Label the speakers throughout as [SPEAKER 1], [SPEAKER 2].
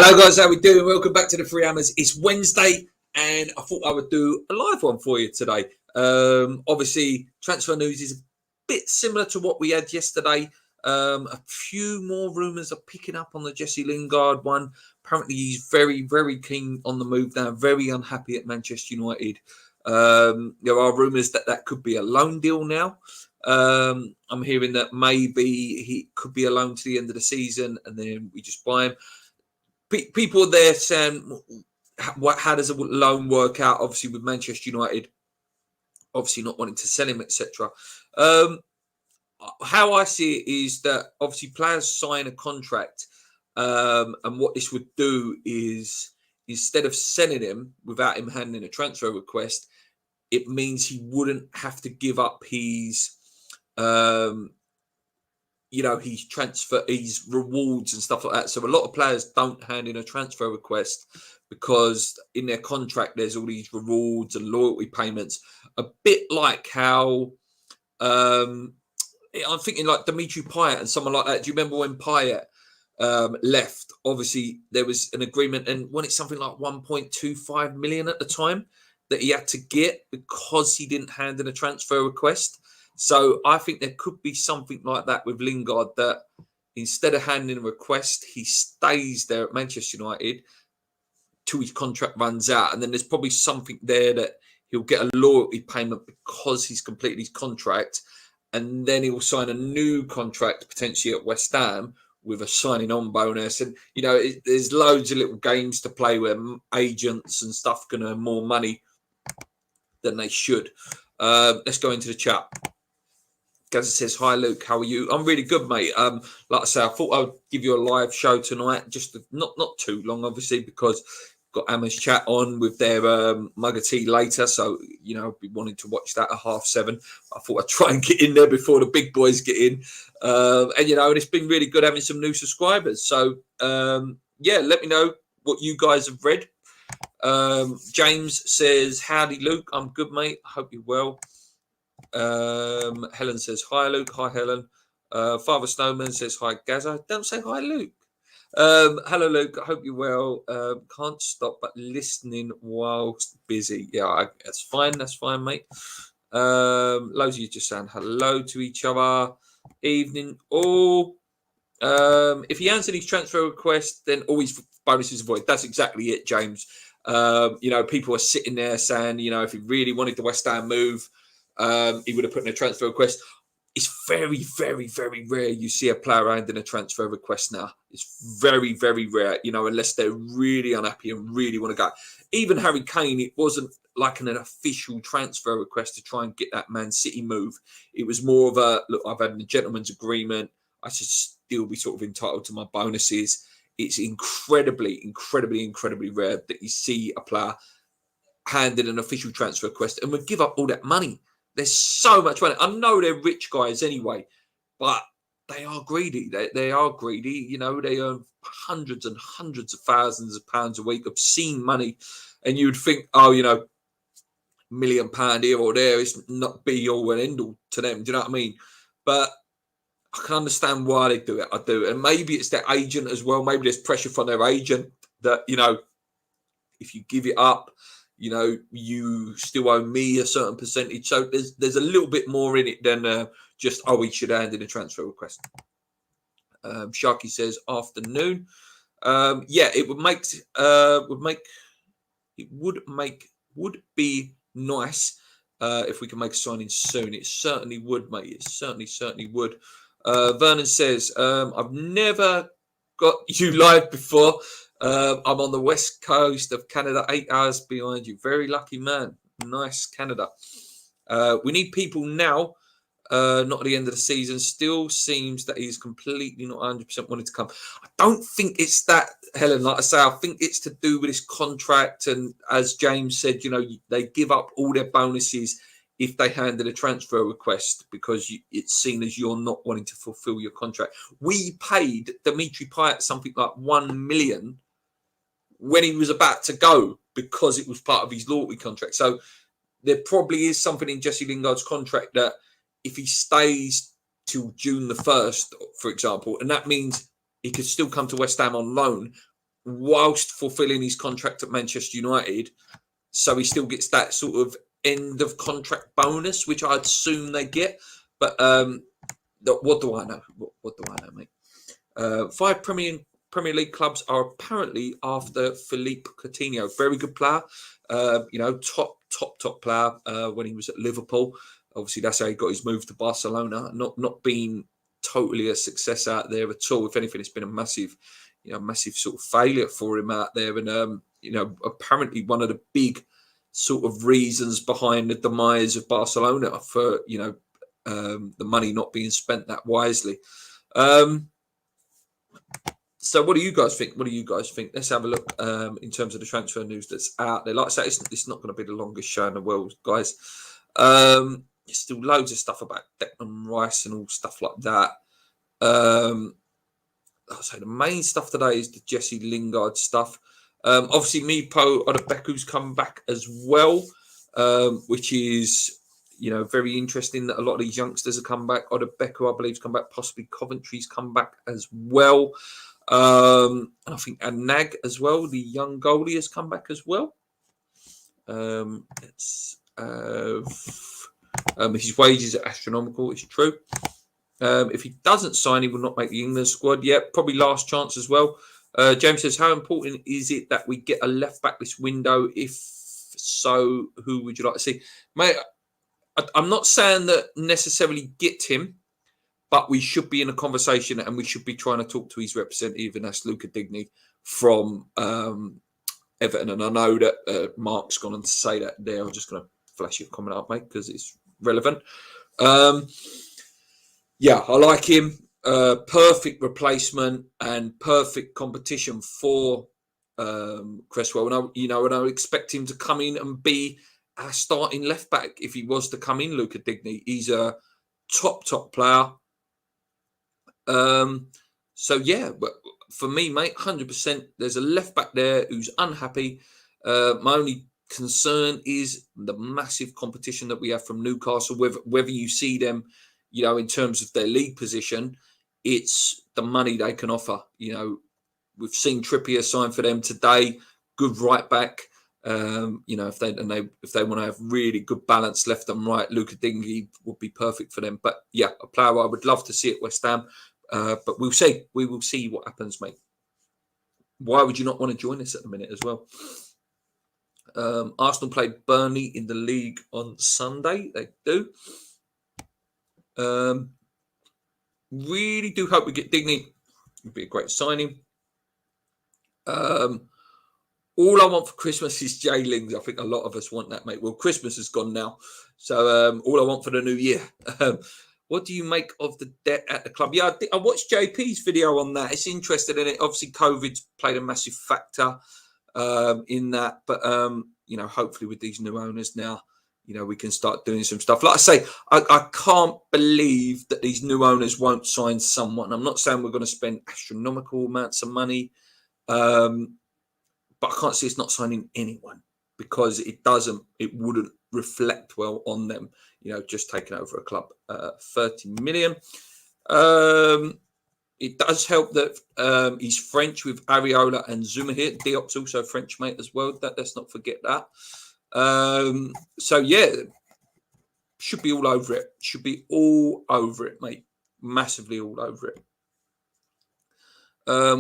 [SPEAKER 1] Hello guys, how we doing? Welcome back to the Free Hammers. It's Wednesday and I thought I would do a live one for you today. Obviously, transfer news is a bit similar to what we had yesterday. A few more rumours are picking up on the Jesse Lingard one. Apparently, he's very, very keen on the move now, very unhappy at Manchester United. There are rumours that that could be a loan deal now. I'm hearing that maybe he could be a loan to the end of the season and then we just buy him. People are there saying, how does a loan work out? Obviously, with Manchester United, obviously not wanting to sell him, etc. How I see it is that obviously players sign a contract, and what this would do is instead of selling him without him handing a transfer request, it means he wouldn't have to give up his his rewards and stuff like that. So a lot of players don't hand in a transfer request because in their contract there's all these rewards and loyalty payments. A bit like how I'm thinking like Dimitri Payet and someone like that. Do you remember when Payet left? Obviously there was an agreement, and when it's something like 1.25 million at the time that he had to get because he didn't hand in a transfer request. So I think there could be something like that with Lingard, that instead of handing a request, he stays there at Manchester United till his contract runs out. And then there's probably something there that he'll get a loyalty payment because he's completed his contract. And then he will sign a new contract potentially at West Ham with a signing on bonus. And, you know, there's loads of little games to play where agents and stuff can earn more money than they should. Let's go into the chat. Gaza says, hi, Luke, how are you? I'm really good, mate. Like I say, I thought I would give you a live show tonight, just not too long, obviously, because I've got Amma's chat on with their mug of tea later. So, you know, I'll be wanting to watch that at 7:30. I thought I'd try and get in there before the big boys get in. And, you know, and it's been really good having some new subscribers. So, yeah, let me know what you guys have read. James says, howdy, Luke. I'm good, mate. I hope you're well. Helen says, hi, Luke. Hi, Helen. Father Snowman says, hi, Gaza. Don't say hi, Luke. Hello, Luke. I hope you're well. Can't stop but listening whilst busy. Yeah, that's fine. That's fine, mate. Loads of you just saying hello to each other. Evening all. If he answers his transfer request, then all his bonuses avoid. That's exactly it, James. You know, people are sitting there saying, you know, if he really wanted the West Ham move, he would have put in a transfer request. It's very, very, very rare you see a player handing a transfer request now. It's very, very rare, you know, unless they're really unhappy and really want to go. Even Harry Kane, it wasn't like an official transfer request to try and get that Man City move. It was more of a, look, I've had a gentleman's agreement. I should still be sort of entitled to my bonuses. It's incredibly, incredibly, incredibly rare that you see a player handing an official transfer request and would give up all that money. There's so much money. I know they're rich guys anyway, but they are greedy. They are greedy. You know, they earn hundreds and hundreds of thousands of pounds a week, obscene money. And you'd think, oh, you know, £1 million here or there is not be all and end all to them. Do you know what I mean? But I can understand why they do it. I do. And maybe it's their agent as well. Maybe there's pressure from their agent that, you know, if you give it up, you know, you still owe me a certain percentage. So there's a little bit more in it than just, oh, we should hand in a transfer request. Sharky says, afternoon. Yeah, it would be nice if we can make a signing soon. It certainly would, mate. It certainly would. Vernon says, I've never got you live before. I'm on the west coast of Canada, 8 hours behind you. Very lucky man. Nice, Canada. We need people now, not at the end of the season. Still seems that he's completely not 100% wanting to come. I don't think it's that, Helen. Like I say, I think it's to do with his contract. And as James said, you know, they give up all their bonuses if they handed a transfer request because it's seen as you're not wanting to fulfill your contract. We paid Dimitri Payet something like 1 million when he was about to go because it was part of his loyalty contract. So there probably is something in Jesse Lingard's contract that if he stays till June the 1st, for example, and that means he could still come to West Ham on loan, whilst fulfilling his contract at Manchester United. So he still gets that sort of end of contract bonus, which I'd assume they get. But what do I know? What do I know, mate? 5 Premier League clubs are apparently after Philippe Coutinho. Very good player. Top player when he was at Liverpool. Obviously, that's how he got his move to Barcelona. Not being totally a success out there at all. If anything, it's been a massive sort of failure for him out there. And apparently one of the big sort of reasons behind the demise of Barcelona for the money not being spent that wisely. So what do you guys think? Let's have a look in terms of the transfer news that's out there. Like I say, it's not going to be the longest show in the world, guys. There's still loads of stuff about Declan Rice and all stuff like that. I'll say the main stuff today is the Jesse Lingard stuff. Obviously, Mipo Odebeku's come back as well, which is very interesting that a lot of these youngsters have come back. Odebeku, I believe, has come back. Possibly Coventry's come back as well. And I think Anag as well, the young goalie, has come back as well. His wages are astronomical, it's true. If he doesn't sign, he will not make the England squad. Yeah, probably last chance as well. James says, how important is it that we get a left back this window? If so, who would you like to see? Mate, I'm not saying that necessarily get him, but we should be in a conversation and we should be trying to talk to his representative, and that's Luca Digny from Everton. And I know that Mark's gone on to say that there. I'm just going to flash your comment up, mate, because it's relevant. Yeah, I like him. Perfect replacement and perfect competition for Cresswell. And I would expect him to come in and be a starting left back if he was to come in. Luca Digny, he's a top player. So yeah, but for me, mate, 100%. There's a left back there who's unhappy. My only concern is the massive competition that we have from Newcastle. Whether you see them, in terms of their league position, it's the money they can offer. We've seen Trippier sign for them today. Good right back. If they want to have really good balance left and right, Luca Digny would be perfect for them. But yeah, a player I would love to see at West Ham. But we'll see. We will see what happens, mate. Why would you not want to join us at the minute as well? Arsenal played Burnley in the league on Sunday. They do. Really do hope we get Digny. It'd be a great signing. All I want for Christmas is Jay Lings. I think a lot of us want that, mate. Well, Christmas is gone now. So all I want for the new year. What do you make of the debt at the club? Yeah, I watched JP's video on that. It's interesting, and obviously COVID's played a massive factor in that. But, hopefully with these new owners now, we can start doing some stuff. Like I say, I can't believe that these new owners won't sign someone. I'm not saying we're going to spend astronomical amounts of money, but I can't see us not signing anyone because it wouldn't reflect well on them, just taking over a club. 30 million. It does help that he's French with Areola and Zuma here. Diop's also French, mate, as well. Let's not forget that. So yeah, should be all over it. Should be all over it, mate. Massively all over it.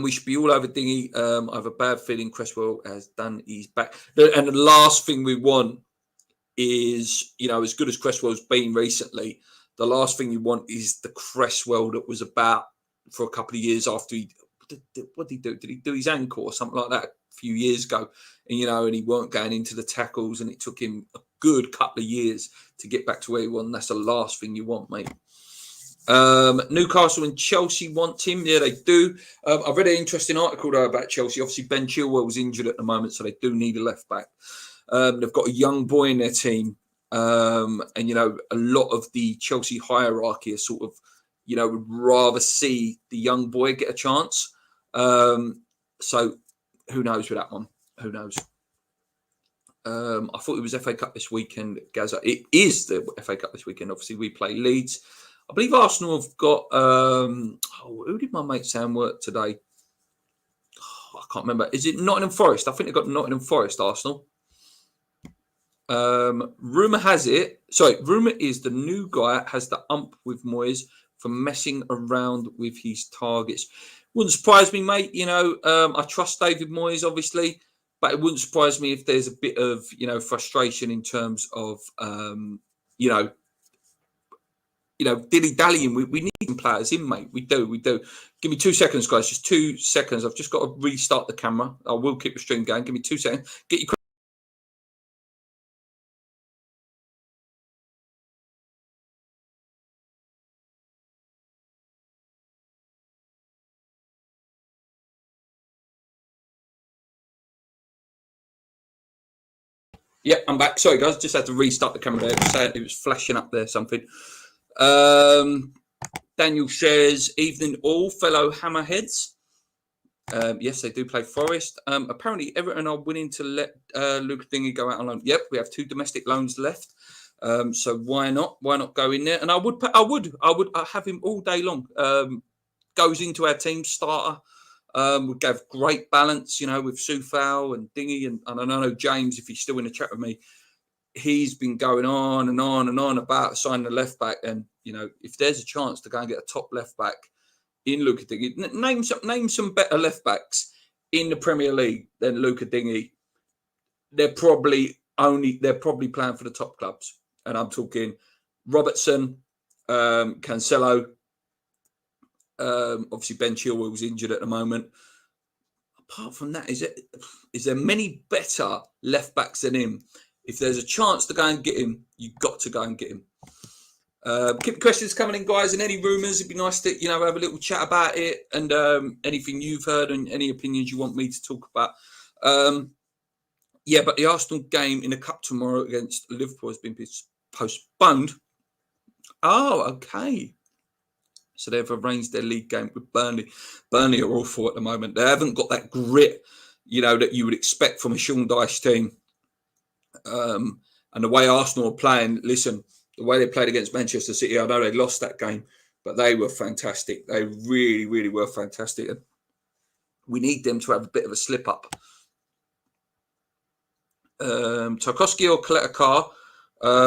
[SPEAKER 1] We should be all over Dingy. I have a bad feeling Cresswell has done his back. And the last thing we want is, as good as Cresswell's been recently, the last thing you want is the Cresswell that was about for a couple of years after what did he do? Did he do his ankle or something like that a few years ago? And, and he weren't going into the tackles, and it took him a good couple of years to get back to where he was. And that's the last thing you want, mate. Newcastle and Chelsea want him. Yeah, they do. I've read an interesting article though about Chelsea. Obviously, Ben Chilwell's injured at the moment, so they do need a left back. They've got a young boy in their team. And, a lot of the Chelsea hierarchy are sort of, would rather see the young boy get a chance. So who knows with that one? Who knows? I thought it was FA Cup this weekend, Gaza. It is the FA Cup this weekend. Obviously, we play Leeds. I believe Arsenal have got... who did my mate Sam work today? I can't remember. Is it Nottingham Forest? I think they got Nottingham Forest, Arsenal. Rumour is the new guy has the ump with Moyes for messing around with his targets. Wouldn't surprise me, mate. I trust David Moyes, obviously, but it wouldn't surprise me if there's a bit of, frustration in terms of, dilly-dallying. We need some players in, mate. We do. Give me 2 seconds, guys. Just 2 seconds. I've just got to restart the camera. I will keep the stream going. Give me 2 seconds. Get your... Yeah, I'm back. Sorry, guys. Just had to restart the camera there. It was flashing up there, something. Daniel shares, evening all, fellow hammerheads. Yes, they do play Forest. Apparently, Everton are willing to let Luke Dingy go out on loan. Yep, we have 2 domestic loans left. So why not? Why not go in there? And I would have him all day long. Goes into our team starter. Would have great balance, with Soufal and Dingy and I know James, if he's still in the chat with me, he's been going on and on and on about signing the left back. And if there's a chance to go and get a top left back in Luca Dingy, name some better left backs in the Premier League than Luca Dingy. They're probably playing for the top clubs, and I'm talking Robertson, Cancelo. Obviously, Ben Chilwell's injured at the moment. Apart from that, is there many better left backs than him? If there's a chance to go and get him, you've got to go and get him. Keep the questions coming in, guys, and any rumours. It'd be nice to have a little chat about it, and anything you've heard and any opinions you want me to talk about. But the Arsenal game in the cup tomorrow against Liverpool has been postponed. Oh, okay. So they've arranged their league game with Burnley. Burnley are awful at the moment. They haven't got that grit, that you would expect from a Sean Dyche team. And the way Arsenal are playing, listen, the way they played against Manchester City, I know they lost that game, but they were fantastic. They really, really were fantastic. And we need them to have a bit of a slip up. Tarkowski or Kaleta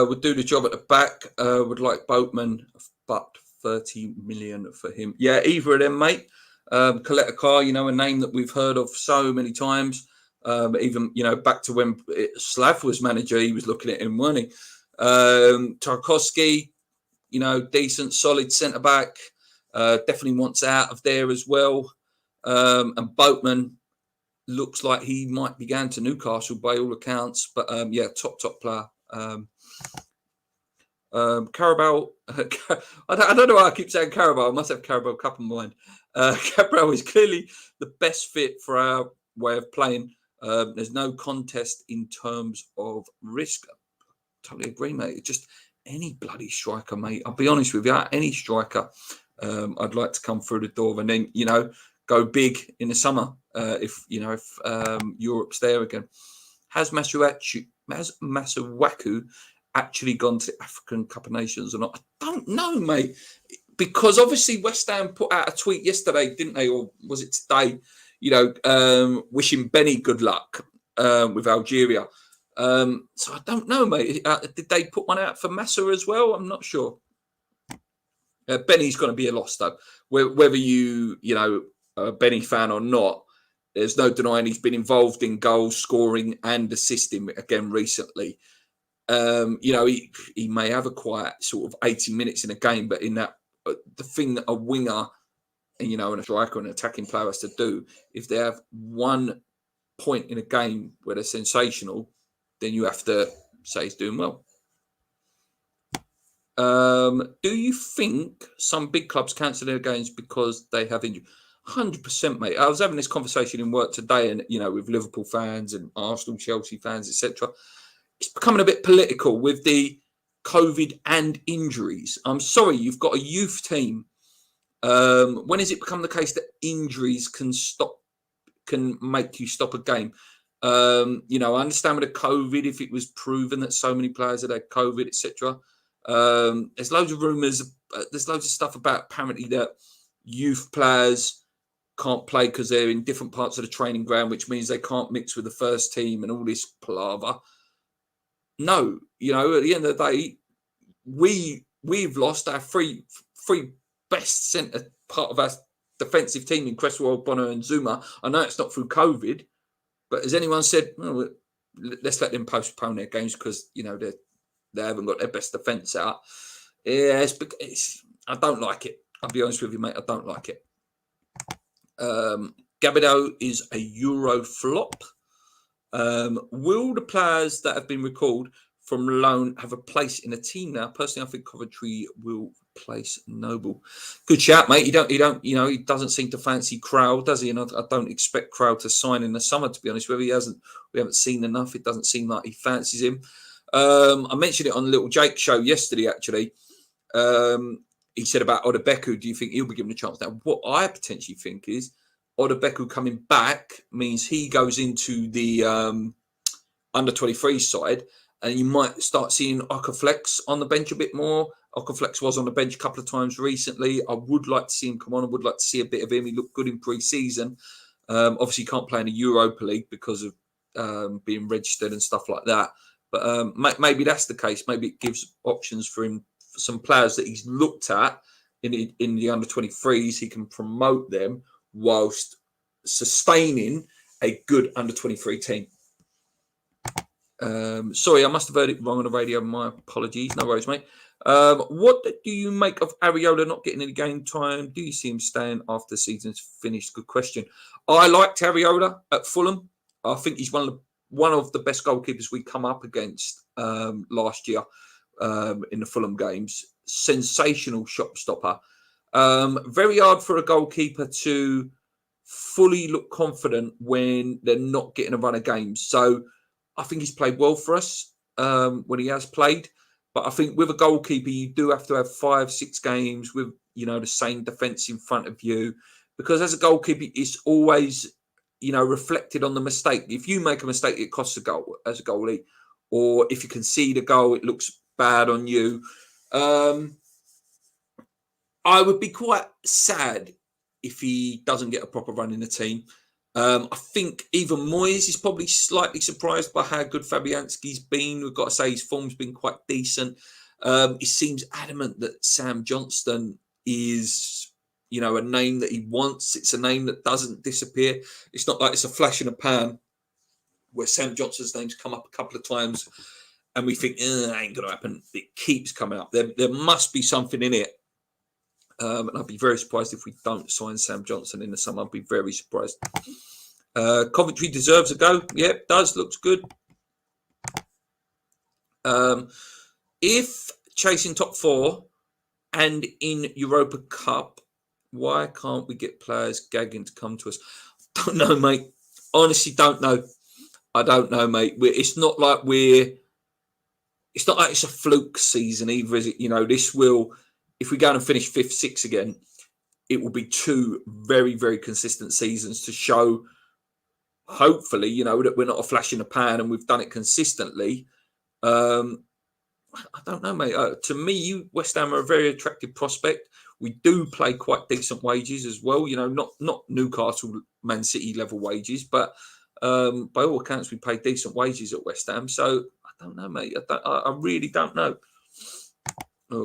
[SPEAKER 1] would do the job at the back. Would like Boatman, but 30 million for him. Yeah, either of them, mate. Kaleta, a name that we've heard of so many times. Even, back to when Slav was manager, he was looking at him, weren't he? Tarkowski, decent, solid centre-back. Definitely wants out of there as well. And Boatman looks like he might be going to Newcastle by all accounts. But, top player. Carabao, I don't know why I keep saying Carabao. I must have Carabao Cup in mind. Carabao is clearly the best fit for our way of playing. There's no contest in terms of risk. Totally agree, mate. Just any bloody striker, mate. I'll be honest with you, any striker. I'd like to come through the door and then, go big in the summer if Europe's there again. Has Masuaku actually gone to the African Cup of Nations or not? I don't know, mate. Because obviously West Ham put out a tweet yesterday, didn't they? Or was it today? Wishing Benny good luck with Algeria. So I don't know, mate. Did they put one out for Massa as well? I'm not sure. Benny's going to be a loss, though. Whether you a Benny fan or not, there's no denying he's been involved in goals, scoring and assisting again recently. He may have a quiet sort of 80 minutes in a game, but in that, the thing that a winger and, and a striker and an attacking player has to do, if they have one point in a game where they're sensational, then you have to say he's doing well. Do you think some big clubs cancel their games because they have injury? 100%, mate. I was having this conversation in work today, and with Liverpool fans and Arsenal, Chelsea fans, etc. It's becoming a bit political with the COVID and injuries. I'm sorry, you've got a youth team. When has it become the case that injuries can make you stop a game? I understand with the COVID, if it was proven that so many players had COVID, etc. There's loads of rumours. There's loads of stuff about apparently that youth players can't play because they're in different parts of the training ground, which means they can't mix with the first team and all this palaver. No, at the end of the day, we've lost our three best centre part of our defensive team in Cresswell, Bonner and Zuma. I know it's not through COVID, but has anyone said, well, let's let them postpone their games because, they haven't got their best defence out? Yeah, I don't like it. I'll be honest with you, mate. I don't like it. Gabido is a Euro flop. Will the players that have been recalled from loan have a place in a team now? Personally, I think Coventry will replace Noble. Good shout, mate. He doesn't seem to fancy Crowell, does he? And I don't expect Crowell to sign in the summer, to be honest with you. We haven't seen enough. It doesn't seem like he fancies him. I mentioned it on Little Jake's show yesterday, actually. He said about Odebeku, do you think he'll be given a chance? Now, what I potentially think is Odebeku coming back means he goes into the under-23 side, and you might start seeing Okaflex on the bench a bit more. Okaflex was on the bench a couple of times recently. I would like to see him come on. I would like to see a bit of him. He looked good in pre-season. Obviously, he can't play in the Europa League because of being registered and stuff like that. But maybe that's the case. Maybe it gives options for him, for some players that he's looked at in the under-23s. He can promote them whilst sustaining a good under-23 team. Sorry, I must have heard it wrong on the radio. My apologies. No worries, mate. What do you make of Areola not getting any game time? Do you see him staying after the season's finished? Good question. I liked Areola at Fulham. I think he's one of the best goalkeepers we come up against last year in the Fulham games. Sensational shot stopper. Very hard for a goalkeeper to fully look confident when they're not getting a run of games. So I think he's played well for us when he has played. But I think with a goalkeeper, you do have to have 5-6 games with, the same defence in front of you. Because as a goalkeeper, it's always, reflected on the mistake. If you make a mistake, it costs a goal as a goalie. Or if you concede a goal, it looks bad on you. I would be quite sad if he doesn't get a proper run in the team. I think even Moyes is probably slightly surprised by how good Fabianski's been. We've got to say his form's been quite decent. He seems adamant that Sam Johnston is, a name that he wants. It's a name that doesn't disappear. It's not like it's a flash in a pan where Sam Johnston's name's come up a couple of times and we think, that ain't going to happen. It keeps coming up. There must be something in it. And I'd be very surprised if we don't sign Sam Johnson in the summer. I'd be very surprised. Coventry deserves a go. Yep, does. Looks good. If chasing top 4 and in Europa Cup, why can't we get players gagging to come to us? Don't know, mate. Honestly, don't know. I don't know, mate. It's not like it's a fluke season either, is it? This will... If we go and finish 5th, 6th again, it will be 2 very, very consistent seasons to show, hopefully, that we're not a flash in the pan and we've done it consistently. I don't know, mate. To me, West Ham are a very attractive prospect. We do play quite decent wages as well. Not Newcastle, Man City level wages, but by all accounts, we pay decent wages at West Ham. So I don't know, mate. I really don't know.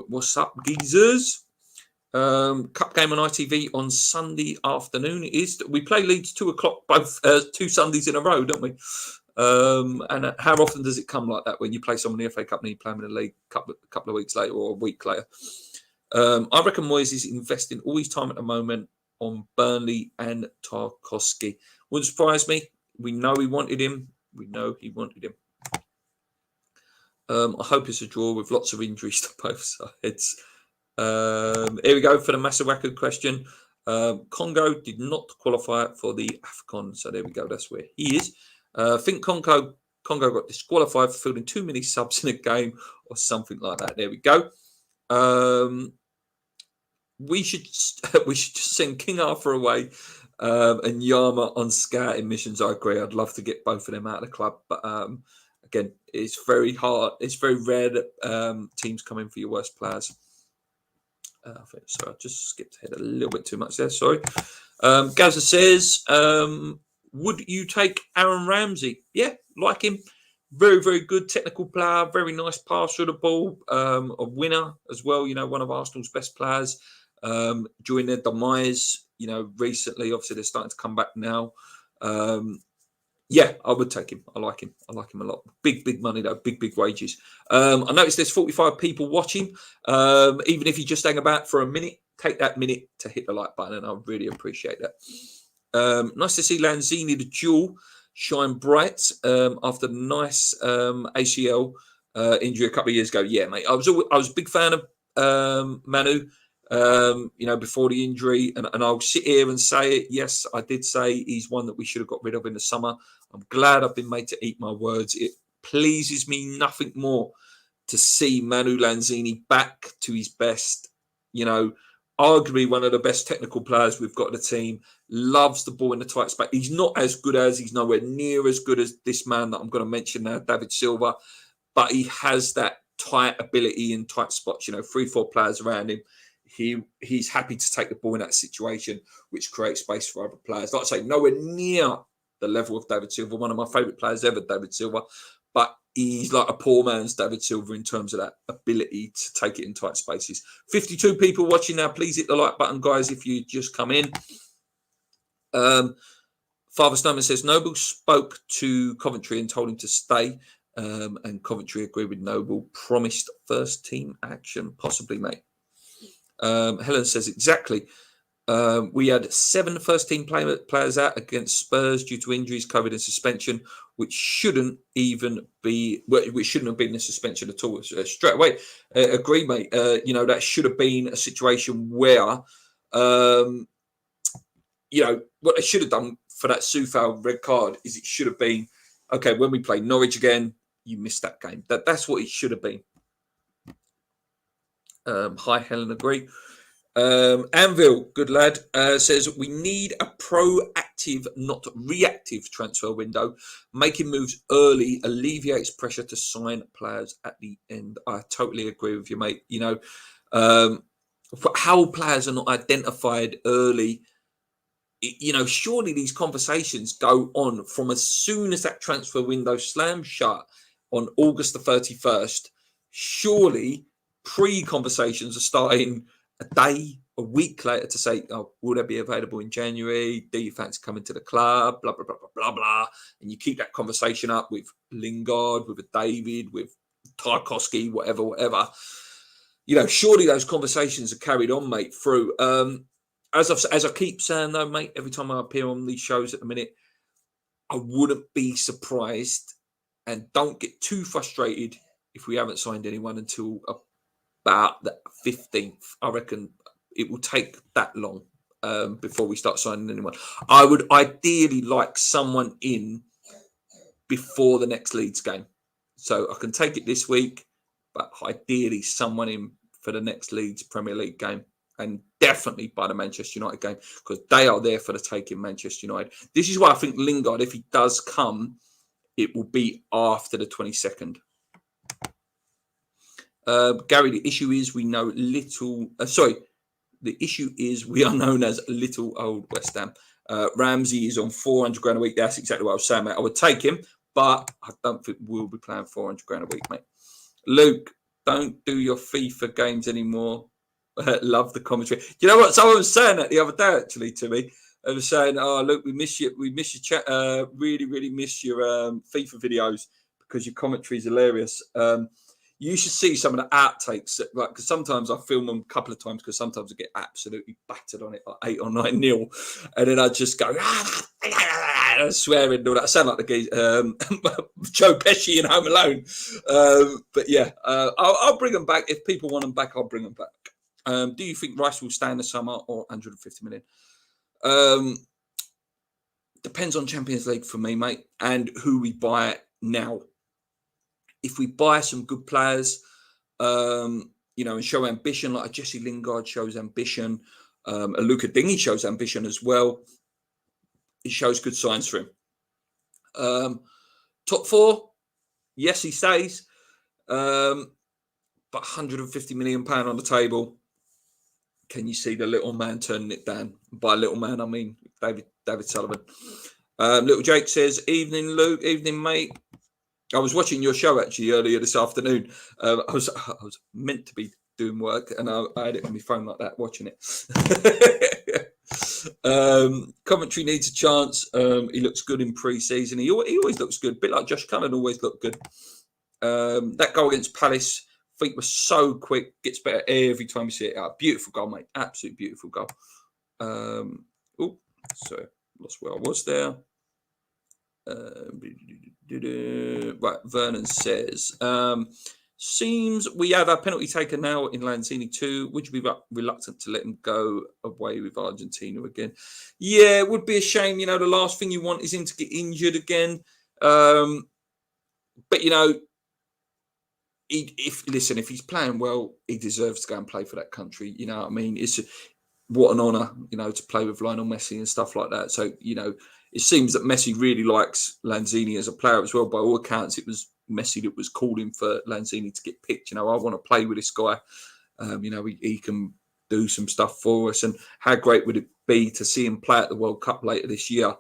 [SPEAKER 1] What's up, geezers? Cup game on ITV on Sunday afternoon. It is. We play Leeds 2:00 both 2 Sundays in a row, don't we? And how often does it come like that when you play someone in the FA Cup and you play them in the league a couple of weeks later or a week later? I reckon Moyes is investing all his time at the moment on Burnley and Tarkowski. Wouldn't surprise me. We know he wanted him. I hope it's a draw with lots of injuries to both sides. Here we go for the Masawaku question. Congo did not qualify for the AFCON, so there we go. That's where he is. I think Congo got disqualified for fielding too many subs in a game or something like that. There we go. We should just send King Arthur away and Yama on scouting missions. I agree. I'd love to get both of them out of the club, but again, it's very hard. It's very rare that teams come in for your worst players. Sorry, I just skipped ahead a little bit too much there. Sorry. Gaza says, would you take Aaron Ramsey? Yeah, like him. Very, very good technical player. Very nice passer of the ball. A winner as well. You know, one of Arsenal's best players. During their demise, you know, recently, obviously they're starting to come back now. Yeah, I would take him. I like him. I like him a lot. Big money though. Big wages. I noticed there's 45 people watching. Even if you just hang about for a minute, take that minute to hit the like button, and I really appreciate that. Nice to see Lanzini, the jewel, shine bright after the nice ACL injury a couple of years ago. Yeah, mate. I was a big fan of Manu. You know, before the injury, and I'll sit here and say it. Yes, I did say he's one that we should have got rid of in the summer. I'm glad I've been made to eat my words. It pleases me nothing more to see Manu Lanzini back to his best. You know, arguably one of the best technical players we've got in the team. Loves the ball in the tight space. He's not as good as, he's nowhere near as good as this man that I'm going to mention now, David Silva, but he has that tight ability in tight spots. You know, 3-4 players around him. He's happy to take the ball in that situation, which creates space for other players. Like I say, nowhere near the level of David Silva, one of my favourite players ever, David Silva, but he's like a poor man's David Silva in terms of that ability to take it in tight spaces. 52 people watching now. Please hit the like button, guys, if you just come in. Father Snowman says, Noble spoke to Coventry and told him to stay, and Coventry agreed with Noble. Promised first team action, possibly, mate. Helen says, exactly. We had 7 first-team players out against Spurs due to injuries, COVID, and suspension, which shouldn't have been a suspension at all. Straight away, agree, mate. You know, that should have been a situation where, you know, what they should have done for that Soufal red card is it should have been, okay, when we play Norwich again, you missed that game. That's what it should have been. Hi, Helen, agree. Anvil, good lad, says we need a proactive, not reactive transfer window. Making moves early alleviates pressure to sign players at the end. I totally agree with you, mate. You know, how players are not identified early, you know, surely these conversations go on from as soon as that transfer window slams shut on August the 31st. Surely pre-conversations are starting a day, a week later to say, oh, will they be available in January? Do you fancy coming to the club? Blah, blah, blah, blah, blah, blah. And you keep that conversation up with Lingard, with David, with Tarkowski, whatever. You know, surely those conversations are carried on, mate, through. As I keep saying, though, mate, every time I appear on these shows at the minute, I wouldn't be surprised, and don't get too frustrated if we haven't signed anyone until about the 15th. I reckon it will take that long before we start signing anyone. I would ideally like someone in before the next Leeds game. So I can take it this week, but ideally someone in for the next Leeds Premier League game. And definitely by the Manchester United game, because they are there for the taking, Manchester United. This is why I think Lingard, if he does come, it will be after the 22nd. Gary, the issue is we know little. The issue is we are known as Little Old West Ham. Ramsey is on 400 grand a week. That's exactly what I was saying, mate. I would take him, but I don't think we'll be playing 400 grand a week, mate. Luke, don't do your FIFA games anymore. Love the commentary. You know what? Someone was saying that the other day, actually, to me. They were saying, "Oh, look, we miss you. We miss your chat. Really miss your FIFA videos because your commentary is hilarious." You should see some of the outtakes, like, because sometimes I film them a couple of times because sometimes I get absolutely battered on it, like 8 or 9-0, and then I just go swearing and all that. I sound like the guy, Joe Pesci in Home Alone. But yeah, I'll bring them back if people want them back. I'll bring them back. Do you think Rice will stay in the summer or 150 million? Depends on Champions League for me, mate, and who we buy now. If we buy some good players, you know, and show ambition, like a Jesse Lingard shows ambition, a Luca Dingy shows ambition as well, it shows good signs for him. Top 4, yes, he stays, but £150 million on the table. Can you see the little man turning it down? By little man, I mean David Sullivan. Little Jake says, "Evening, Luke. Evening, mate. I was watching your show actually earlier this afternoon. I was meant to be doing work, and I had it on my phone like that, watching it." Commentary needs a chance. He looks good in pre-season. He always looks good, a bit like Josh Cullen always looked good. That goal against Palace, feet were so quick, gets better every time you see it out. Beautiful goal, mate. Absolute beautiful goal. Sorry, lost where I was there. Right, Vernon says, seems we have our penalty taker now in Lanzini too. Would you be reluctant to let him go away with Argentina again? Yeah, it would be a shame. The last thing you want is him to get injured again. But if he's playing well, he deserves to go and play for that country. You know what I mean? It's what an honour, to play with Lionel Messi and stuff like that. So, it seems that Messi really likes Lanzini as a player as well. By all accounts, it was Messi that was calling for Lanzini to get picked. I want to play with this guy. He can do some stuff for us. And how great would it be to see him play at the World Cup later this year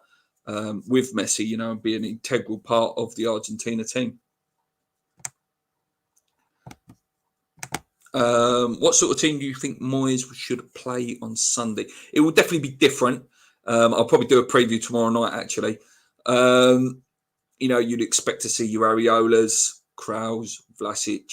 [SPEAKER 1] with Messi, and be an integral part of the Argentina team. What sort of team do you think Moyes should play on Sunday? It will definitely be different. I'll probably do a preview tomorrow night, actually. You'd expect to see your Areolas, Kraus, Vlasic.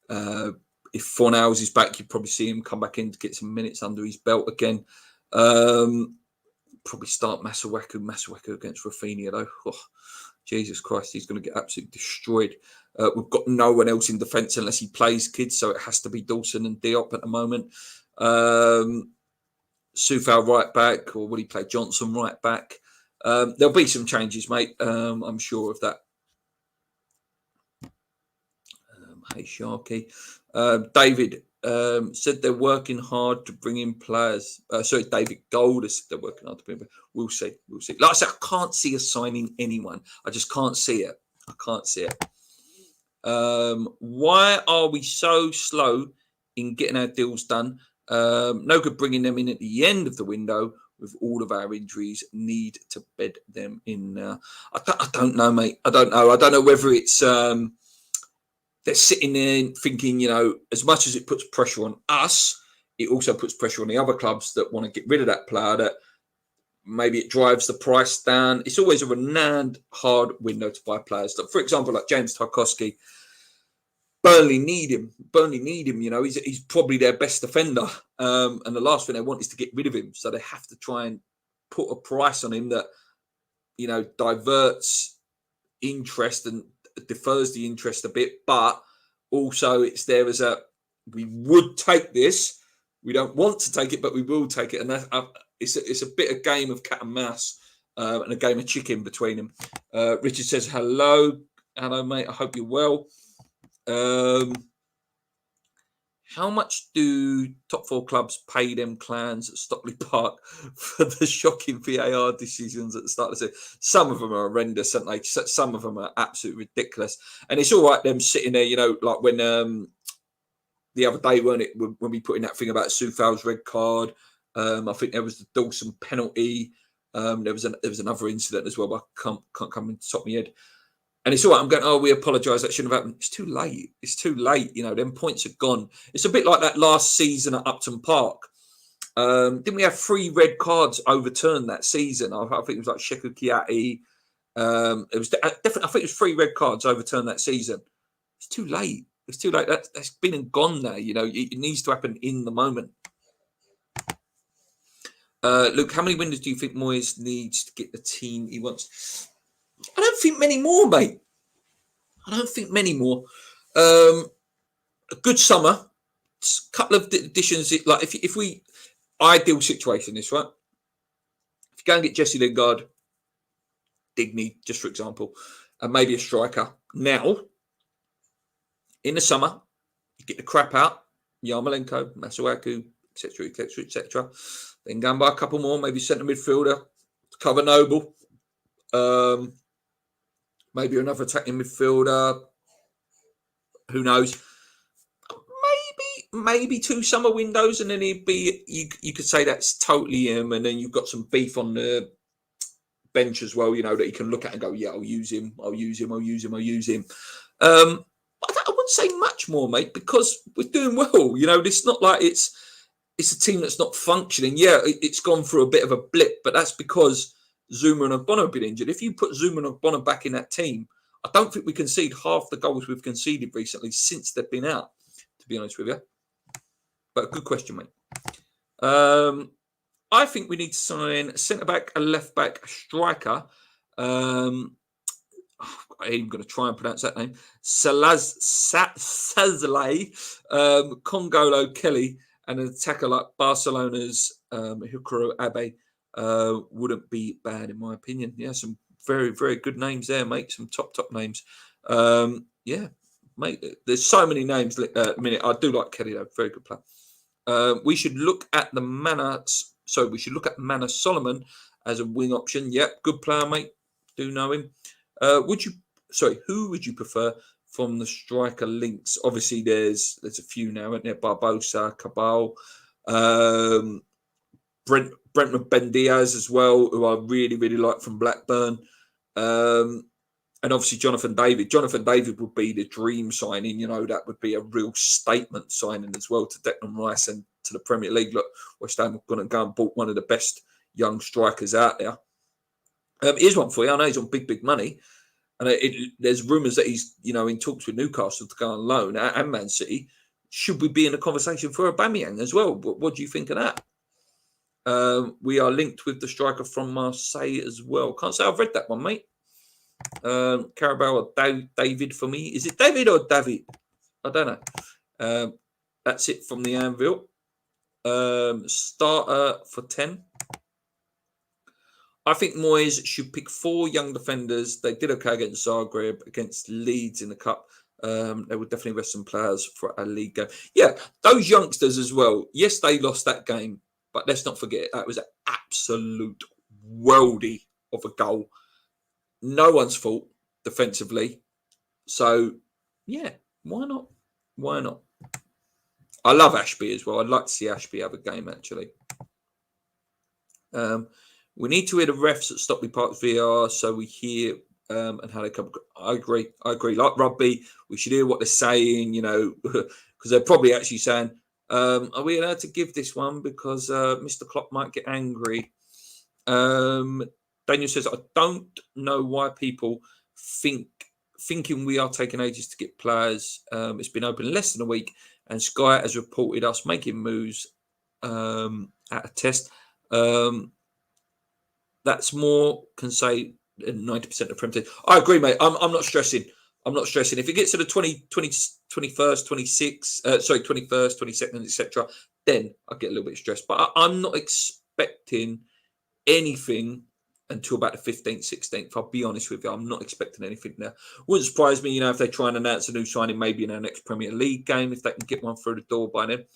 [SPEAKER 1] If Fornals is back, you'd probably see him come back in to get some minutes under his belt again. Probably start Masuaku against Rafinha, though. Oh, Jesus Christ, he's going to get absolutely destroyed. We've got no one else in defence unless he plays kids, so it has to be Dawson and Diop at the moment. Soufal right back, or will he play Johnson right back? There'll be some changes, mate. I'm sure of that. Hey, Sharky. David said they're working hard to bring in players. David Gold has said they're working hard to bring in players. We'll see. Like I said, I can't see us signing anyone. I just can't see it. Why are we so slow in getting our deals done? No good bringing them in at the end of the window with all of our injuries. Need to bed them in now. I don't know, mate. I don't know whether it's they're sitting there thinking, as much as it puts pressure on us, it also puts pressure on the other clubs that want to get rid of that player, that maybe it drives the price down. It's always a renowned hard window to buy players. For example, like James Tarkowski. Burnley need him. He's probably their best defender. And the last thing they want is to get rid of him. So they have to try and put a price on him that, diverts interest and defers the interest a bit. But also it's there as we would take this. We don't want to take it, but we will take it. And it's a bit of game of cat and mouse and a game of chicken between them. Richard says, hello, mate. I hope you're well. How much do top four clubs pay them clans at Stockley Park for the shocking VAR decisions at the start of the season? Some of them are horrendous, aren't they? Some of them are absolutely ridiculous. And it's all right them sitting there, like when the other day, weren't it, when we put in that thing about Soufal's red card. I think there was the Dawson penalty. There was another incident as well, but I can't come into the top of my head. And it's all right. I'm going, we apologise. That shouldn't have happened. It's too late. Them points are gone. It's a bit like that last season at Upton Park. Didn't we have 3 red cards overturned that season? I think it was like Sheku Kiati. It was definitely. I think it was 3 red cards overturned that season. It's too late. That's been and gone now. It needs to happen in the moment. Luke, how many windows do you think Moyes needs to get the team he wants? I don't think many more, mate. A good summer, couple of additions. Like if we ideal situation, this right. If you go and get Jesse Lingard, Digny, just for example, and maybe a striker. Now, in the summer, you get the crap out, Yarmolenko, Masuaku, etc. Then go and buy a couple more, maybe centre midfielder, cover Noble. Maybe another attacking midfielder. Who knows? maybe 2 summer windows, and then he'd be. You could say that's totally him, and then you've got some beef on the bench as well. You know that he can look at and go, yeah, I'll use him. I'll use him. I'll use him. I'll use him. I wouldn't say much more, mate, because we're doing well. You know, it's not like it's a team that's not functioning. Yeah, it's gone through a bit of a blip, but that's because Zuma and Ogbonna have been injured. If you put Zuma and Ogbonna back in that team, I don't think we concede half the goals we've conceded recently since they've been out, to be honest with you. But good question, mate. I think we need to sign a centre-back, a left-back, a striker. I'm even going to try and pronounce that name. Sazlay, Congolo Kelly, and an attacker like Barcelona's Hikaru Abe wouldn't be bad, in my opinion. Yeah, some very, very good names there, mate. Some top names. Yeah, mate. There's so many names at the minute. I do like Kelly, though. Very good player. We should look at Manor Solomon as a wing option. Yep, good player, mate. Do know him. Who would you prefer from the striker links? Obviously, there's a few now, isn't there? Barbosa, Cabal, Brentford Ben Diaz as well, who I really, really like from Blackburn. And obviously Jonathan David. Jonathan David would be the dream signing. You know, that would be a real statement signing as well to Declan Rice and to the Premier League. Look, West Ham are going to go and bought one of the best young strikers out there. Here's one for you. I know he's on big money. And there's rumours that he's, you know, in talks with Newcastle to go on loan and Man City. Should we be in a conversation for Aubameyang as well? What do you think of that? We are linked with the striker from Marseille as well. Can't say I've read that one, mate. Carabao or David for me. Is it David or David? I don't know. That's it from the Anvil. Starter for 10. I think Moyes should pick 4 young defenders. They did okay against Zagreb, against Leeds in the Cup. They would definitely rest some players for a league game. Yeah, those youngsters as well. Yes, they lost that game, but let's not forget that was an absolute worldie of a goal. No one's fault defensively. So, yeah, why not? Why not? I love Ashby as well. I'd like to see Ashby have a game, actually. We need to hear the refs at Stockley Park VR so we hear and how they come. I agree. Like rugby, we should hear what they're saying, you know, because they're probably actually saying, are we allowed to give this one because Mr. Klopp might get angry? Daniel says, I don't know why people thinking we are taking ages to get players. It's been open less than a week and Sky has reported us making moves at a test. That's more can say 90% of Premier League. I agree, mate. I'm not stressing. If it gets to the 21st, 21st, 22nd, etc., then I get a little bit stressed. But I'm not expecting anything until about the 15th, 16th. I'll be honest with you. I'm not expecting anything there. Wouldn't surprise me, you know, if they try and announce a new signing maybe in our next Premier League game, if they can get one through the door by then.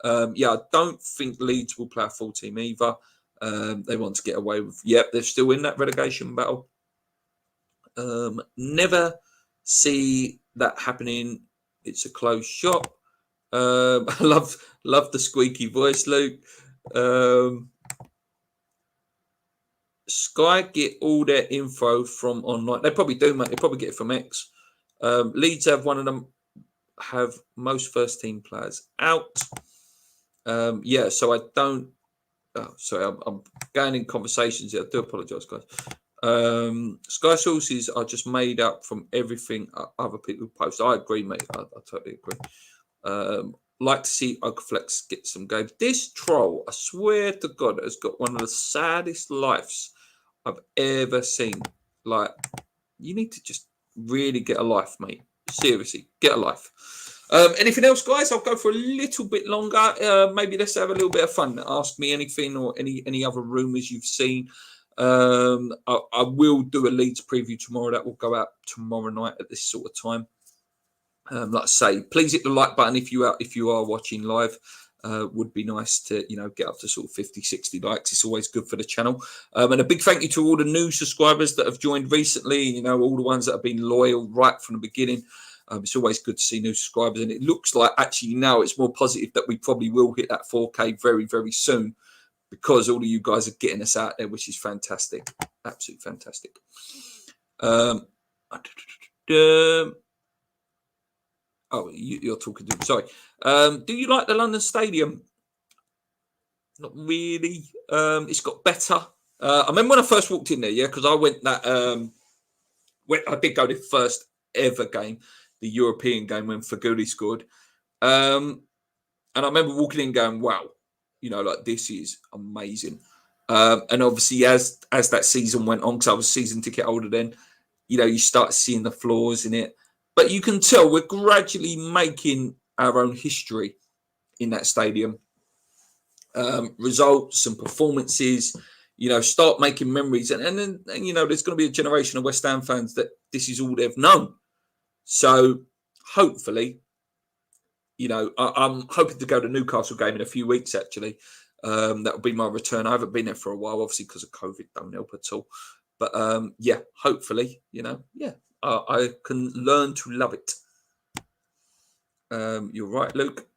[SPEAKER 1] I don't think Leeds will play a full team either. They want to get away with. Yep, they're still in that relegation battle. Never see that happening. It's a closed shop. I love the squeaky voice, Luke. Sky get all their info from online. They probably do, mate. They probably get it from X. Leeds have most first team players out. So I don't. Oh, sorry, I'm going in conversations here. I do apologise, guys. Sky sources are just made up from everything other people post. I agree, mate. I totally agree. Like to see Okaflex get some games. This troll, I swear to God, has got one of the saddest lives I've ever seen. Like, you need to just really get a life, mate. Seriously, get a life. Anything else, guys? I'll go for a little bit longer. Maybe let's have a little bit of fun. Ask me anything or any other rumours you've seen. I will do a Leeds preview tomorrow. That will go out tomorrow night at this sort of time. Like I say, please hit the like button if you are watching live. Would be nice to, you know, get up to sort of 50, 60 likes. It's always good for the channel. And a big thank you to all the new subscribers that have joined recently. You know, all the ones that have been loyal right from the beginning. It's always good to see new subscribers, and it looks like actually now it's more positive that we probably will hit that 4K very, very soon, because all of you guys are getting us out there, which is fantastic. Absolutely fantastic. Oh, you're talking to me. Sorry. Do you like the London Stadium? Not really. It's got better. I remember when I first walked in there, yeah, because I went that. I did go to the first ever game, the European game when Faguli scored, and I remember walking in going, "Wow, like this is amazing." And obviously, as that season went on, because I was season ticket holder then, you start seeing the flaws in it, but you can tell we're gradually making our own history in that stadium. Results and performances, start making memories, and then there's going to be a generation of West Ham fans that this is all they've known. So hopefully, I'm hoping to go to Newcastle game in a few weeks. Actually, that will be my return. I haven't been there for a while, obviously because of COVID. Don't help at all. But yeah, hopefully, I can learn to love it. You're right, Luke.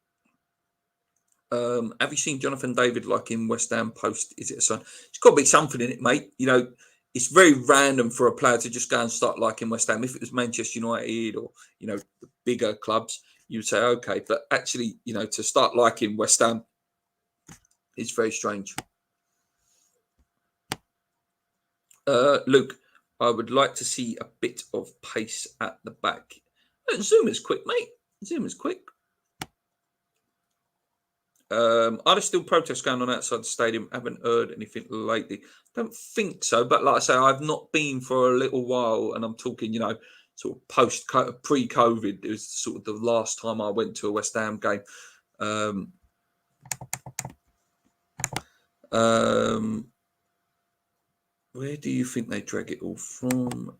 [SPEAKER 1] Have you seen Jonathan David like in West Ham post? Is it a sign? It's got to be something in it, mate. It's very random for a player to just go and start liking West Ham. If it was Manchester United or the bigger clubs, you'd say okay. But actually, to start liking West Ham, it's very strange. Luke, I would like to see a bit of pace at the back. Zoom is quick, mate. Zoom is quick. Are there still protests going on outside the stadium? Haven't heard anything lately. Don't think so, but like I say, I've not been for a little while, and I'm talking, sort of pre-COVID. It was sort of the last time I went to a West Ham game. Where do you think they drag it all from?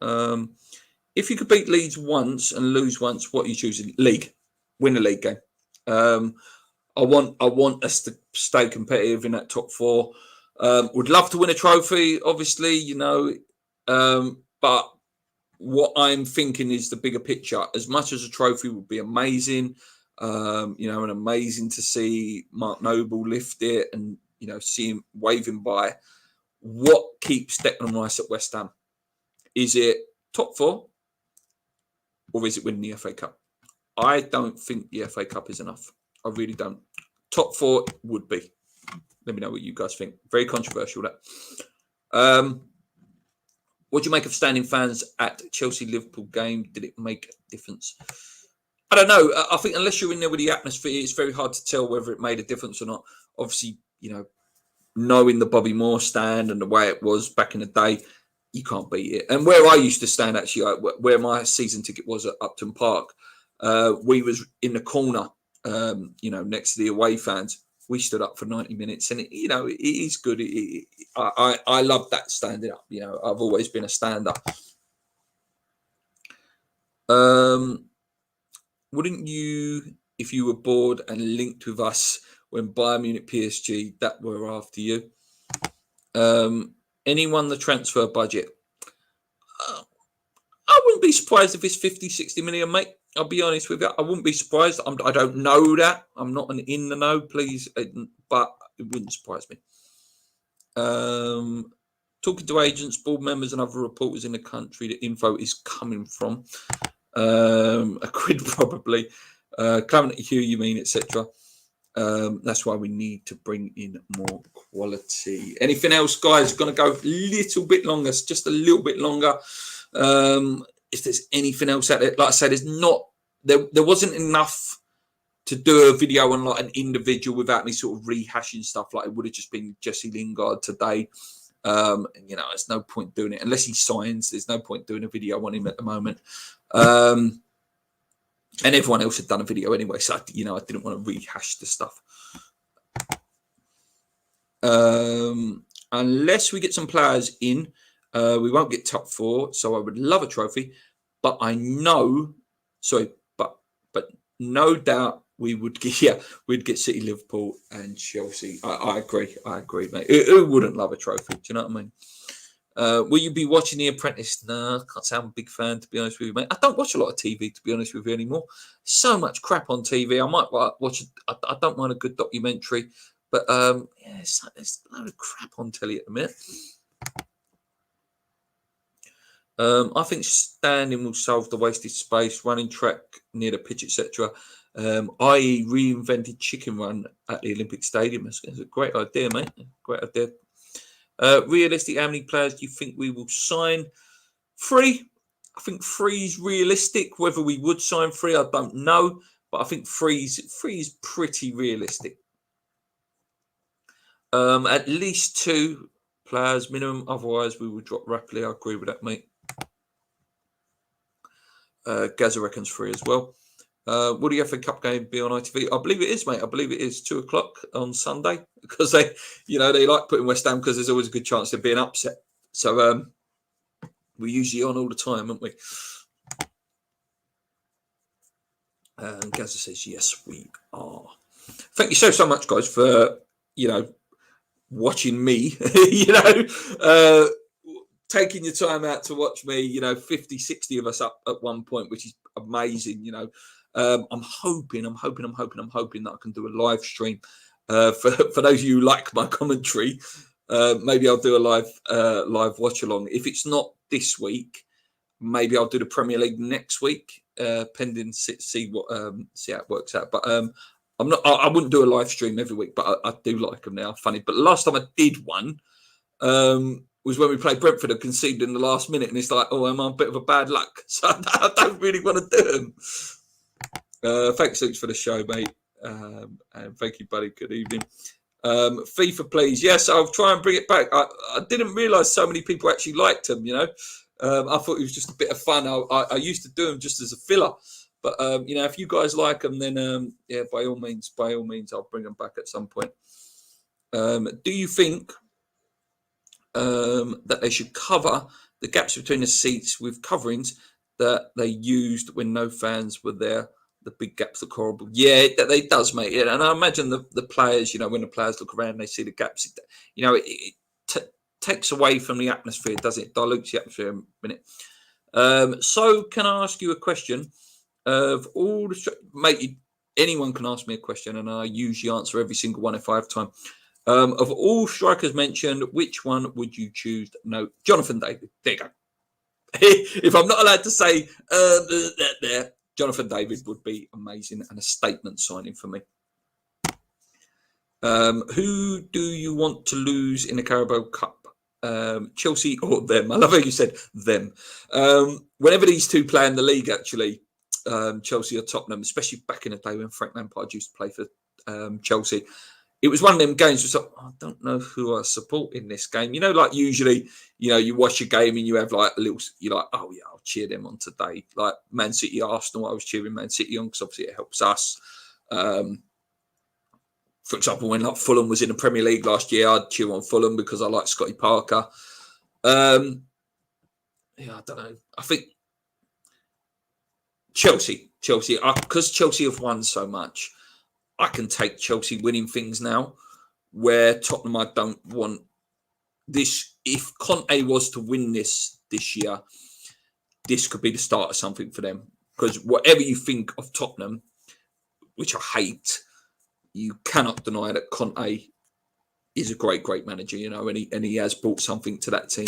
[SPEAKER 1] If you could beat Leeds once and lose once, what are you choosing? League. Win the league game. I want us to stay competitive in that top four. Would love to win a trophy, obviously, but what I'm thinking is the bigger picture. As much as a trophy would be amazing, and amazing to see Mark Noble lift it and, see him waving by. What keeps Declan Rice at West Ham? Is it top four or is it winning the FA Cup? I don't think the FA Cup is enough. I really don't. Top four would be. Let me know what you guys think. Very controversial, that. What do you make of standing fans at Chelsea-Liverpool game? Did it make a difference? I don't know. I think unless you're in there with the atmosphere, it's very hard to tell whether it made a difference or not. Obviously, knowing the Bobby Moore stand and the way it was back in the day, you can't beat it. And where I used to stand, actually, where my season ticket was at Upton Park, we was in the corner, next to the away fans. We stood up for 90 minutes, and it is good. I love that standing up. I've always been a stand-up. Wouldn't you, if you were bored and linked with us when Bayern Munich PSG, that were after you? Anyone the transfer budget? I wouldn't be surprised if it's 50, 60 million, mate. I'll be honest with you. I wouldn't be surprised. I don't know that. I'm not in the know, please. But it wouldn't surprise me. Talking to agents, board members and other reporters in the country, the info is coming from. A quid probably. Clement Hugh, you mean, etc. That's why we need to bring in more quality. Anything else, guys? Going to go a little bit longer, just a little bit longer. If there's anything else out there, like I said, there wasn't enough to do a video on like an individual without me sort of rehashing stuff. Like it would have just been Jesse Lingard today. There's no point doing it unless he signs. There's no point doing a video on him at the moment. And everyone else had done a video anyway, so I didn't want to rehash the stuff. Unless we get some players in, we won't get top four. So I would love a trophy, but but no doubt we would get we'd get City, Liverpool, and Chelsea. I agree, mate. Who wouldn't love a trophy? Do you know what I Will you be watching The Apprentice? No, I can't say I'm a big fan, to be honest with you, mate. I don't watch a lot of TV, to be honest with you, anymore. So much crap on TV. I might watch. I don't mind a good documentary, but yeah, there's a load of crap on telly at the minute. I think standing will solve the wasted space, running track near the pitch, etc. I.e., reinvented chicken run at the Olympic Stadium. It's a great idea, mate. Great idea. Realistic, how many players do you think we will sign? 3. I think 3 is realistic. Whether we would sign 3, I don't know. But I think 3 is pretty realistic. At least 2 players minimum. Otherwise, we will drop rapidly. I agree with that, mate. Gaza reckons 3 as well. Will the FA Cup game be on ITV? I believe it is, mate. I believe it is 2 o'clock on Sunday, because they like putting West Ham because there's always a good chance of being upset. So we're usually on all the time, aren't we? And Gaza says, yes, we are. Thank you so much, guys, for, watching me, taking your time out to watch me, 50, 60 of us up at one point, which is amazing, I'm hoping that I can do a live stream. For those of you who like my commentary, maybe I'll do a live watch along. If it's not this week, maybe I'll do the Premier League next week, pending see how it works out. But I wouldn't do a live stream every week, but I do like them. They are funny. But the last time I did one was when we played Brentford and conceded in the last minute, and it's like, oh, I'm on a bit of a bad luck, so I don't really want to do them. Thanks, Luke, for the show, mate. And thank you, buddy. Good evening. FIFA, please. Yes, I'll try and bring it back. I didn't realise so many people actually liked them, I thought it was just a bit of fun. I used to do them just as a filler. But, if you guys like them, then, by all means, I'll bring them back at some point. Do you think that they should cover the gaps between the seats with coverings that they used when no fans were there? The big gaps look horrible. Yeah, it does, mate. Yeah, and I imagine the players, when the players look around, they see the gaps. It takes away from the atmosphere, doesn't it? Dilutes the atmosphere a minute. So, can I ask you a question? Of all the mate, anyone can ask me a question, and I usually answer every single one if I have time. Of all strikers mentioned, which one would you choose? No, Jonathan David. There you go. If I'm not allowed to say there. Jonathan David would be amazing and a statement signing for me. Who do you want to lose in the Carabao Cup? Chelsea or them? I love how you said them. Whenever these two play in the league, actually, Chelsea or Tottenham, especially back in the day when Frank Lampard used to play for Chelsea, it was one of them games where like, I don't know who I support in this game. Like usually, you watch a game and you have like a little, you're like, oh yeah, I'll cheer them on today. Like Man City, Arsenal, I was cheering Man City on because obviously it helps us. For example, when like Fulham was in the Premier League last year, I'd cheer on Fulham because I like Scotty Parker. I don't know. I think Chelsea, because Chelsea have won so much. I can take Chelsea winning things now, where Tottenham, I don't want this. If Conte was to win this year, this could be the start of something for them. Because whatever you think of Tottenham, which I hate, you cannot deny that Conte is a great, great manager, and he has brought something to that team.